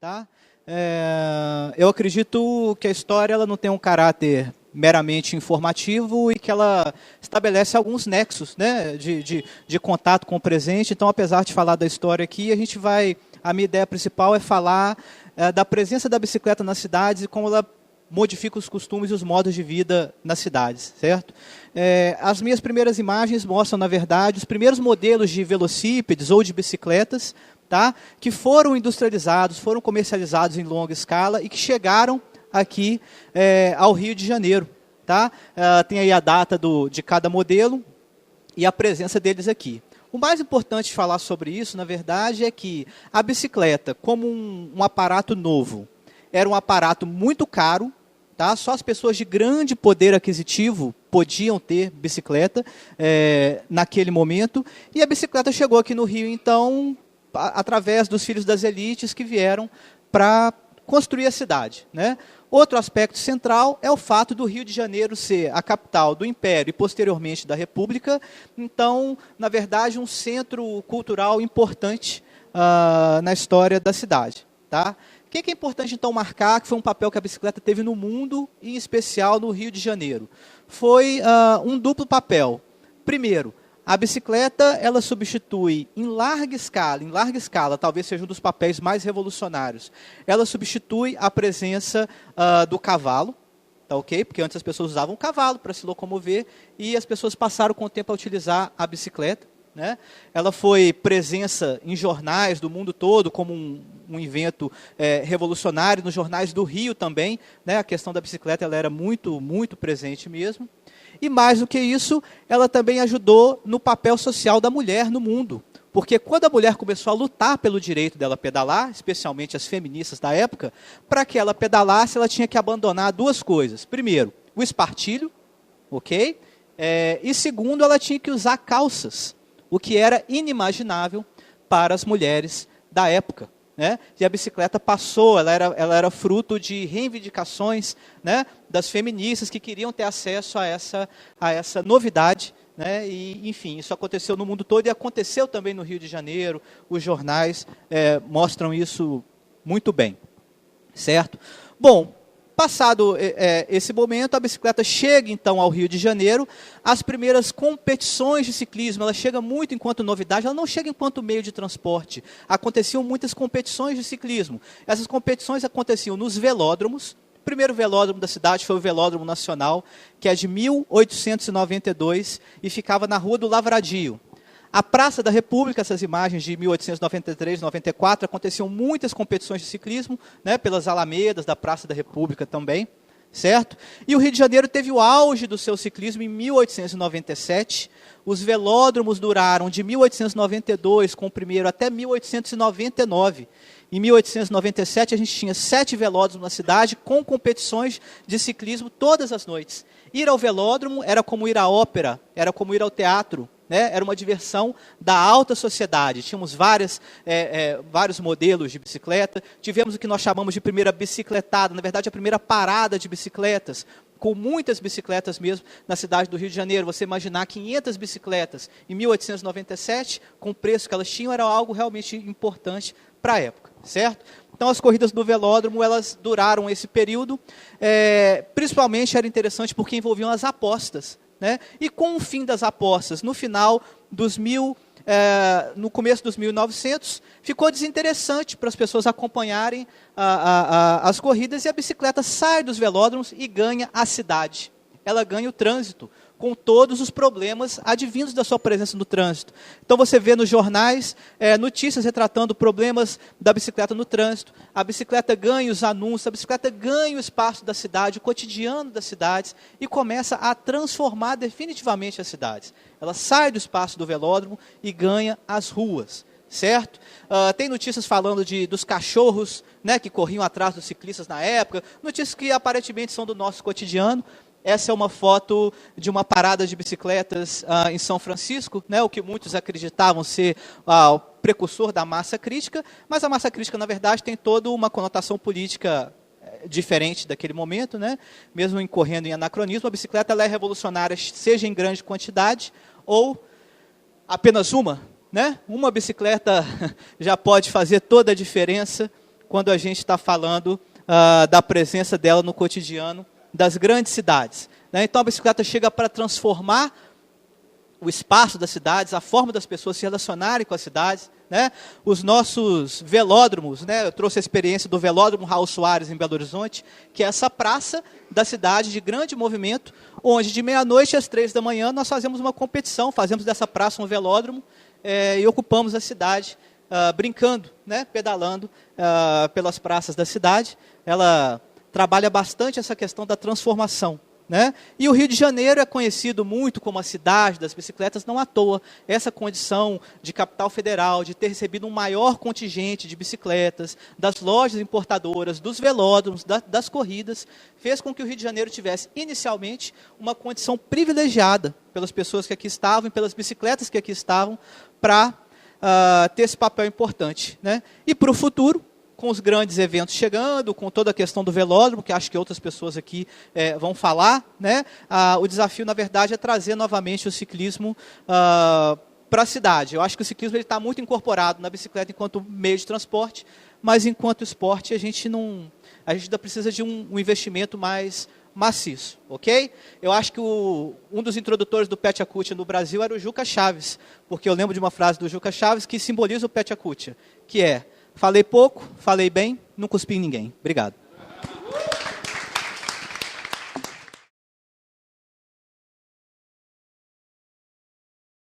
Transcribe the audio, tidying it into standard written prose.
tá? Eu acredito que a história ela não tem um caráter meramente informativo e que ela estabelece alguns nexos, né, de contato com o presente. Então, apesar de falar da história aqui, a minha ideia principal é falar da presença da bicicleta nas cidades e como ela modifica os costumes e os modos de vida nas cidades, certo? As minhas primeiras imagens mostram, na verdade, os primeiros modelos de velocípedes ou de bicicletas, tá? Que foram industrializados, foram comercializados em longa escala e que chegaram aqui ao Rio de Janeiro. Tá? Tem aí a data de cada modelo e a presença deles aqui. O mais importante de falar sobre isso, na verdade, é que a bicicleta, como um aparato novo, era um aparato muito caro, tá? Só as pessoas de grande poder aquisitivo podiam ter bicicleta naquele momento, e a bicicleta chegou aqui no Rio, então, através dos filhos das elites que vieram para construir a cidade, né? Outro aspecto central é o fato do Rio de Janeiro ser a capital do Império e, posteriormente, da República. Então, na verdade, um centro cultural importante na história da cidade. Tá? O que é importante, então, marcar, que foi um papel que a bicicleta teve no mundo, e em especial no Rio de Janeiro? Foi um duplo papel. Primeiro, a bicicleta ela substitui em larga escala, talvez seja um dos papéis mais revolucionários, ela substitui a presença do cavalo, tá ok? Porque antes as pessoas usavam o cavalo para se locomover e as pessoas passaram com o tempo a utilizar a bicicleta, né? Ela foi presença em jornais do mundo todo como um evento revolucionário, nos jornais do Rio também, né? A questão da bicicleta ela era muito, muito presente mesmo. E mais do que isso, ela também ajudou no papel social da mulher no mundo. Porque quando a mulher começou a lutar pelo direito dela pedalar, especialmente as feministas da época, para que ela pedalasse, ela tinha que abandonar duas coisas. Primeiro, o espartilho, ok? E segundo, ela tinha que usar calças, o que era inimaginável para as mulheres da época. Né? E a bicicleta passou, ela era fruto de reivindicações, né, das feministas que queriam ter acesso a essa novidade, né? E, enfim, isso aconteceu no mundo todo e aconteceu também no Rio de Janeiro. Os jornais mostram isso muito bem, certo? Bom, passado esse momento, a bicicleta chega então ao Rio de Janeiro. As primeiras competições de ciclismo, ela chega muito enquanto novidade, ela não chega enquanto meio de transporte. Aconteciam muitas competições de ciclismo. Essas competições aconteciam nos velódromos. O primeiro velódromo da cidade foi o Velódromo Nacional, que é de 1892 e ficava na Rua do Lavradio. A Praça da República, essas imagens de 1893, 94, aconteciam muitas competições de ciclismo, né, pelas alamedas da Praça da República também, certo? E o Rio de Janeiro teve o auge do seu ciclismo em 1897. Os velódromos duraram de 1892, com o primeiro, até 1899. Em 1897, a gente tinha 7 velódromos na cidade, com competições de ciclismo todas as noites. Ir ao velódromo era como ir à ópera, era como ir ao teatro. Né? Era uma diversão da alta sociedade. Tínhamos vários modelos de bicicleta. Tivemos o que nós chamamos de primeira bicicletada, na verdade a primeira parada de bicicletas, com muitas bicicletas mesmo na cidade do Rio de Janeiro. Você imaginar 500 bicicletas em 1897, com o preço que elas tinham, era algo realmente importante para a época, certo? Então as corridas do velódromo, elas duraram esse período. Principalmente era interessante porque envolviam as apostas. Né? E com o fim das apostas, no começo dos 1900, ficou desinteressante para as pessoas acompanharem as corridas, e a bicicleta sai dos velódromos e ganha a cidade. Ela ganha o trânsito, com todos os problemas advindos da sua presença no trânsito. Então você vê nos jornais notícias retratando problemas da bicicleta no trânsito. A bicicleta ganha os anúncios, a bicicleta ganha o espaço da cidade, o cotidiano das cidades, e começa a transformar definitivamente as cidades. Ela sai do espaço do velódromo e ganha as ruas, certo? Tem notícias falando dos cachorros, né, que corriam atrás dos ciclistas na época, notícias que aparentemente são do nosso cotidiano. Essa é uma foto de uma parada de bicicletas em São Francisco, né, o que muitos acreditavam ser o precursor da massa crítica, mas a massa crítica, na verdade, tem toda uma conotação política diferente daquele momento, né? Mesmo incorrendo em anacronismo. A bicicleta ela é revolucionária, seja em grande quantidade ou apenas uma. Né? Uma bicicleta já pode fazer toda a diferença quando a gente está falando da presença dela no cotidiano das grandes cidades, né? Então a bicicleta chega para transformar o espaço das cidades, a forma das pessoas se relacionarem com as cidades, né? Os nossos velódromos, né? Eu trouxe a experiência do Velódromo Raul Soares em Belo Horizonte, que é essa praça da cidade de grande movimento, onde de meia-noite às 3 da manhã nós fazemos uma competição, fazemos dessa praça um velódromo e ocupamos a cidade brincando, né? Pedalando pelas praças da cidade. Ela trabalha bastante essa questão da transformação, né? E o Rio de Janeiro é conhecido muito como a cidade das bicicletas, não à toa. Essa condição de capital federal, de ter recebido um maior contingente de bicicletas, das lojas importadoras, dos velódromos, das corridas, fez com que o Rio de Janeiro tivesse, inicialmente, uma condição privilegiada pelas pessoas que aqui estavam e pelas bicicletas que aqui estavam, para ter esse papel importante, né? E para o futuro, com os grandes eventos chegando, com toda a questão do velódromo, que acho que outras pessoas aqui vão falar, né? O desafio, na verdade, é trazer novamente o ciclismo para a cidade. Eu acho que o ciclismo está muito incorporado na bicicleta enquanto meio de transporte, mas enquanto esporte a gente ainda precisa de um investimento mais maciço, ok? Eu acho que um dos introdutores do Pet Acutia no Brasil era o Juca Chaves, porque eu lembro de uma frase do Juca Chaves que simboliza o Pet Acutia, que é: falei pouco, falei bem, não cuspi em ninguém. Obrigado.